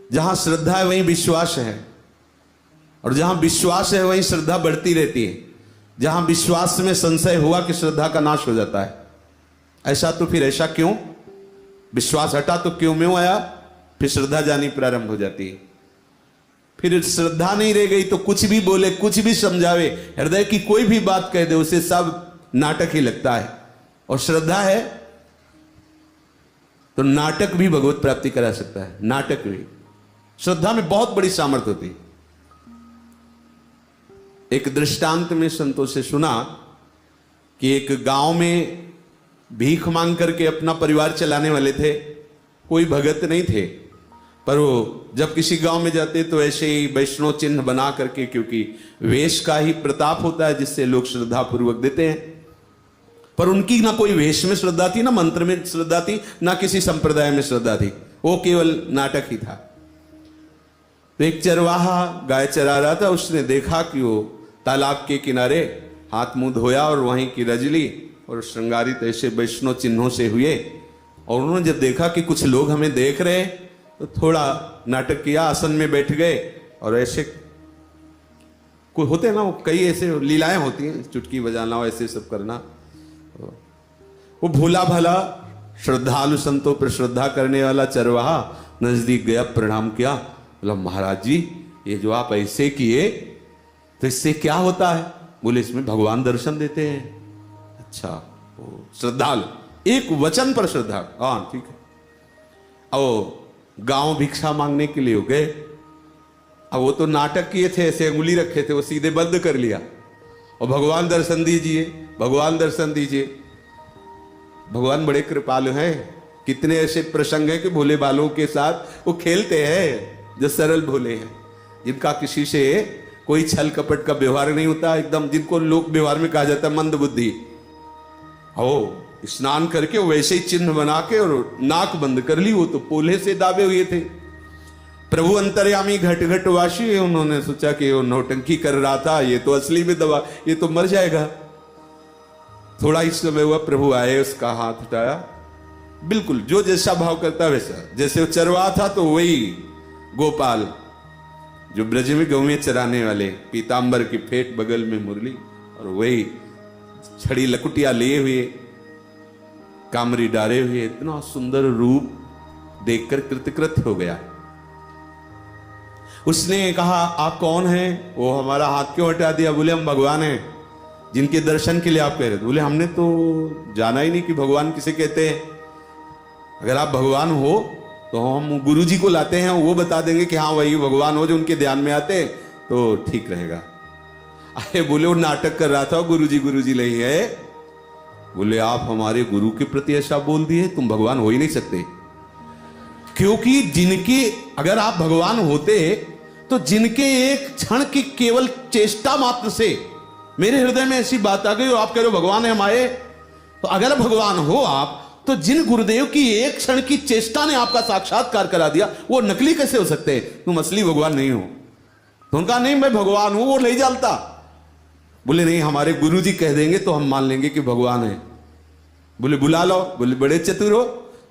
जहां श्रद्धा है वहीं विश्वास है, और जहां विश्वास है वहीं श्रद्धा बढ़ती रहती है। जहां विश्वास में संशय हुआ कि श्रद्धा का नाश हो जाता है। ऐसा तो फिर ऐसा क्यों? विश्वास हटा तो क्यों में आया? फिर श्रद्धा जानी प्रारंभ हो जाती है। फिर श्रद्धा नहीं रह गई तो कुछ भी बोले, कुछ भी समझावे, हृदय की कोई भी बात कह दे, उसे सब नाटक ही लगता है। और श्रद्धा है तो नाटक भी भगवत प्राप्ति करा सकता है। नाटक भी, श्रद्धा में बहुत बड़ी सामर्थ्य होती है। एक दृष्टांत में संतों से सुना कि एक गांव में भीख मांग करके अपना परिवार चलाने वाले थे। कोई भगत नहीं थे, पर वो जब किसी गांव में जाते तो ऐसे ही वैष्णव चिन्ह बना करके, क्योंकि वेश का ही प्रताप होता है जिससे लोग श्रद्धा पूर्वक देते हैं। पर उनकी ना कोई वेश में श्रद्धा थी, ना मंत्र में श्रद्धा थी, ना किसी संप्रदाय में श्रद्धा थी। वो केवल नाटक ही था। तो एक चरवाहा गाय चरा रहा था। उसने देखा कि वो तालाब के किनारे हाथ मुंह धोया और वहीं की रजली और श्रृंगारित ऐसे वैष्णव चिन्हों से हुए। और उन्होंने जब देखा कि कुछ लोग हमें देख रहे तो थोड़ा नाटक किया, आसन में बैठ गए और ऐसे कोई होते हैं ना, वो कई ऐसे लीलाएं होती हैं, चुटकी बजाना, ऐसे सब करना। वो भोला भला श्रद्धालु संतों पर श्रद्धा करने वाला चरवाहा नजदीक गया, प्रणाम किया, बोला महाराज जी ये जो आप ऐसे किए तो इससे क्या होता है? बोले इसमें भगवान दर्शन देते हैं। अच्छा, श्रद्धालु, एक वचन पर श्रद्धा, हाँ ठीक है। अब गांव भिक्षा मांगने के लिए हो गए। अब वो तो नाटक किए थे, ऐसे अंगुली रखे थे, वो सीधे बंद कर लिया और भगवान दर्शन दीजिए, भगवान दर्शन दीजिए। भगवान बड़े कृपालु हैं। कितने ऐसे प्रसंग हैं कि भोले बालों के साथ वो खेलते हैं जो सरल भोले हैं, जिनका किसी से कोई छल कपट का व्यवहार नहीं होता, एकदम जिनको लोक व्यवहार में कहा जाता है मंद बुद्धि। हो स्नान करके वैसे ही चिन्ह बना के और नाक बंद कर ली। वो तो पोले से दाबे हुए थे। प्रभु अंतर्यामी घट घट वासी, उन्होंने सोचा कि वो नौटंकी कर रहा था, ये तो असली में दवा, ये तो मर जाएगा। थोड़ा ही समय हुआ, प्रभु आए, उसका हाथ उठाया, बिल्कुल जो जैसा भाव करता वैसा। जैसे वो चरवा था तो वही गोपाल जो ब्रज में गौवें चराने वाले, पीतांबर की फेट बगल में मुरली और वही छड़ी लकुटिया लिए हुए, कामरी डारे हुए, इतना सुंदर रूप देखकर कृतकृत हो गया। उसने कहा आप कौन हैं? वो हमारा हाथ क्यों हटा दिया? बोले हम भगवान हैं जिनके दर्शन के लिए आप कह रहे थे। बोले हमने तो जाना ही नहीं कि भगवान किसे कहते हैं। अगर आप भगवान हो तो हम गुरु जी को लाते हैं, वो बता देंगे कि हाँ वही भगवान हो जो उनके ध्यान में आते, तो ठीक रहेगा। अरे बोले वो नाटक कर रहा था, गुरु जी नहीं है। बोले आप हमारे गुरु के प्रति ऐसा बोल दिए, तुम भगवान हो ही नहीं सकते। क्योंकि जिनके, अगर आप भगवान होते तो जिनके एक क्षण की केवल चेष्टा मात्र से मेरे हृदय में ऐसी बात आ गई और आप कह रहे हो भगवान है हमारे, तो अगर भगवान हो आप, तो जिन गुरुदेव की एक क्षण की चेष्टा ने आपका साक्षात्कार करा दिया, वो नकली कैसे हो सकते हैं? तुम असली भगवान नहीं हो। तो उनका नहीं मैं भगवान हूं, वो नहीं जानता। बोले नहीं हमारे गुरुजी कह देंगे तो हम मान लेंगे कि भगवान है। बोले बुला लो। बोले बड़े चतुर हो,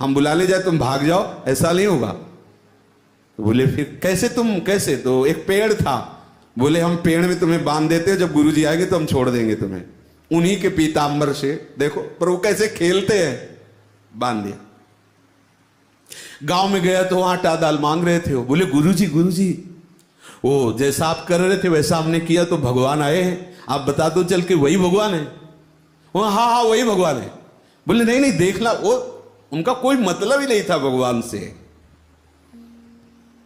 हम बुलाने जाए तुम भाग जाओ, ऐसा नहीं होगा। तो बोले फिर कैसे तुम कैसे? तो एक पेड़ था। बोले हम पेड़ में तुम्हें बांध देते, जब गुरुजी आएंगे तो हम छोड़ देंगे तुम्हें। उन्हीं के पीतांबर से देखो, पर वो कैसे खेलते हैं, बांध दिया। गांव में गया तो आटा दाल मांग रहे थे। वो बोले गुरुजी वो जैसा आप कर रहे थे वैसा हमने किया तो भगवान आए हैं, आप बता दो चल के वही भगवान है। वो हाँ वही भगवान है। बोले नहीं देखना, वो उनका कोई मतलब ही नहीं था भगवान से।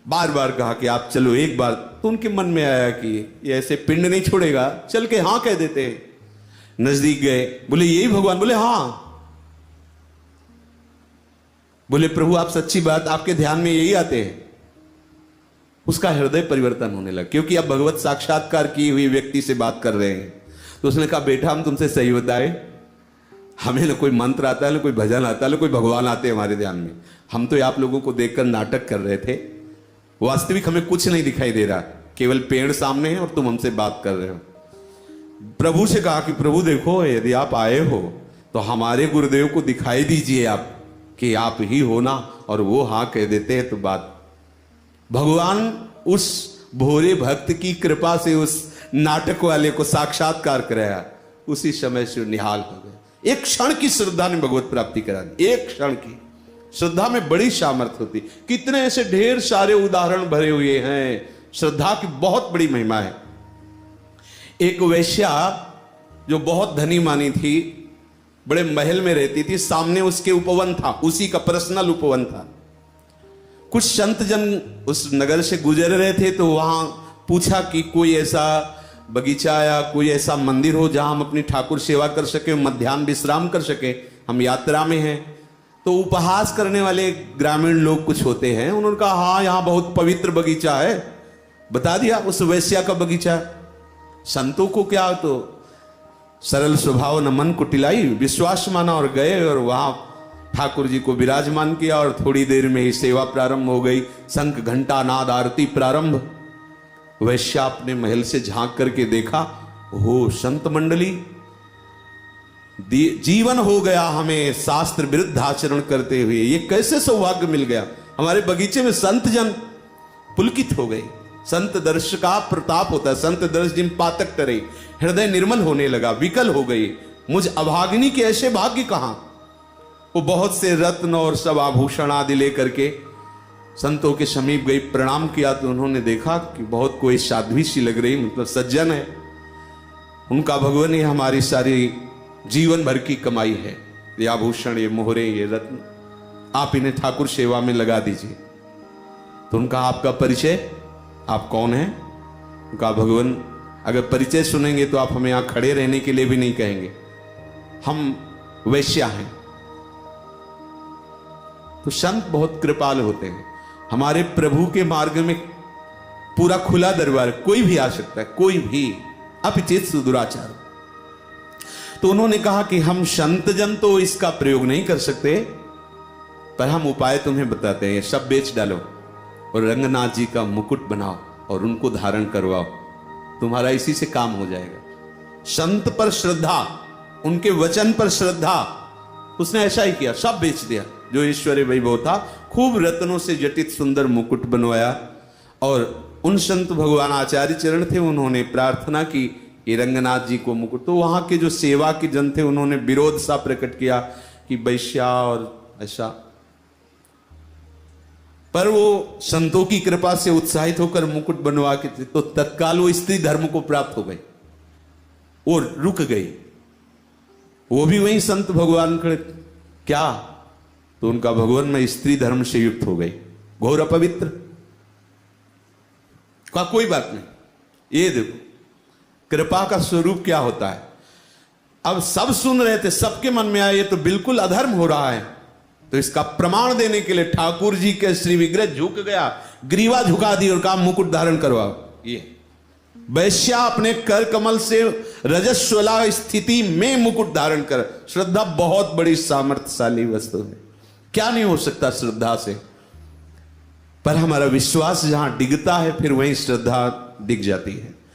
बार बार कहा कि आप चलो एक बार, तो उनके मन में आया कि ये ऐसे पिंड नहीं छोड़ेगा, चल के हाँ कह देते। नजदीक गए, बोले यही भगवान? बोले हाँ। बोले प्रभु आप सच्ची बात, आपके ध्यान में यही आते हैं? उसका हृदय परिवर्तन होने लगा, क्योंकि अब भगवत साक्षात्कार की हुई व्यक्ति से बात कर रहे हैं। तो उसने कहा बेटा हम तुमसे सही बताए, हमें ना कोई मंत्र आता है, ना कोई भजन आता है, ना कोई भगवान आते हैं हमारे ध्यान में। हम तो आप लोगों को देखकर नाटक कर रहे थे, वास्तविक हमें कुछ नहीं दिखाई दे रहा, केवल पेड़ सामने है और तुम हमसे बात कर रहे हो। प्रभु से कहा कि प्रभु देखो यदि आप आए हो तो हमारे गुरुदेव को दिखाई दीजिए आप कि आप ही हो ना, और वो हाँ कह देते हैं तो बात भगवान उस भोरे भक्त की कृपा से उस नाटक वाले को साक्षात्कार कराया, उसी समय से निहाल हो गए। एक क्षण की श्रद्धा ने भगवत प्राप्ति करा दी। एक क्षण की श्रद्धा में बड़ी सामर्थ्य होती। कितने ऐसे ढेर सारे उदाहरण भरे हुए हैं। श्रद्धा की बहुत बड़ी महिमा है। एक वेश्या जो बहुत धनी मानी थी, बड़े महल में रहती थी, सामने उसके उपवन था, उसी का पर्सनल उपवन था। कुछ संत जन उस नगर से गुजर रहे थे तो वहां पूछा कि कोई ऐसा बगीचा या कोई ऐसा मंदिर हो जहां हम अपनी ठाकुर सेवा कर सके, मध्याह्न विश्राम कर सके, हम यात्रा में हैं। तो उपहास करने वाले ग्रामीण लोग कुछ होते हैं, उन्होंने कहा हाँ यहां बहुत पवित्र बगीचा है। बता दिया उस वैश्या का बगीचा। संतों को क्या, तो सरल स्वभाव न मन कुटिलाई, विश्वास माना और गए और वहां ठाकुर जी को विराजमान किया और थोड़ी देर में ही सेवा प्रारंभ हो गई। शंख घंटा नाद आरती प्रारंभ। वैश्या अपने महल से झांक करके देखा, हो संत मंडली, जीवन हो गया हमें शास्त्र विरुद्ध आचरण करते हुए, ये कैसे सौभाग्य मिल गया। हमारे बगीचे में संत जन पुलकित हो गए। संत दर्श का प्रताप होता है। संत दर्श जिन पातक टरे, हृदय निर्मल होने लगा, विकल हो गई। मुझ अभागिनी के ऐसे भाग्य कहां। वो बहुत से रत्न और सब आभूषण आदि लेकर के संतों के समीप गई, प्रणाम किया तो उन्होंने देखा कि बहुत कोई साध्वी सी लग रही, मतलब सज्जन है। उनका भगवान ही हमारी सारी जीवन भर की कमाई है, ये आभूषण, ये मोहरे, ये रत्न, आप इन्हें ठाकुर सेवा में लगा दीजिए। तो उनका आपका परिचय, आप कौन हैं? उनका भगवान, अगर परिचय सुनेंगे तो आप हमें यहां खड़े रहने के लिए भी नहीं कहेंगे, हम वैश्या हैं। तो संत बहुत कृपाल होते हैं। हमारे प्रभु के मार्ग में पूरा खुला दरबार, कोई भी आ सकता है, कोई भी, अपिचित सुदुराचार। तो उन्होंने कहा कि हम संत जन तो इसका प्रयोग नहीं कर सकते, पर हम उपाय तुम्हें बताते हैं। सब बेच डालो और रंगनाथ जी का मुकुट बनाओ और उनको धारण करवाओ, तुम्हारा इसी से काम हो जाएगा। संत पर श्रद्धा, उनके वचन पर श्रद्धा, उसने ऐसा ही किया, सब बेच दिया जो ईश्वरीय वैभव था। खूब रत्नों से जटित सुंदर मुकुट बनवाया और उन संत भगवान आचार्य चरण थे, उन्होंने प्रार्थना की कि रंगनाथ जी को मुकुट। तो वहां के जो सेवा के जन थे उन्होंने विरोध सा प्रकट किया कि वैश्या और ऐसा, पर वो संतों की कृपा से उत्साहित होकर मुकुट बनवा के थे, तो तत्काल वो स्त्री धर्म को प्राप्त हो गई और रुक गई। वो भी वही संत भगवान के क्या, तो उनका भगवान में स्त्री धर्म से युक्त हो गई, घोर अपवित्र का कोई बात नहीं। ये देखो कृपा का स्वरूप क्या होता है। अब सब सुन रहे थे, सबके मन में आया ये तो बिल्कुल अधर्म हो रहा है, तो इसका प्रमाण देने के लिए ठाकुर जी के श्री विग्रह झुक गया, ग्रीवा झुका दी और कहा मुकुट धारण करवाओ। ये वैश्या अपने कर कमल से रजस्वला स्थिति में मुकुट धारण कर। श्रद्धा बहुत बड़ी सामर्थ्यशाली वस्तु है, क्या नहीं हो सकता श्रद्धा से। पर हमारा विश्वास जहां डिगता है फिर वहीं श्रद्धा डिग जाती है।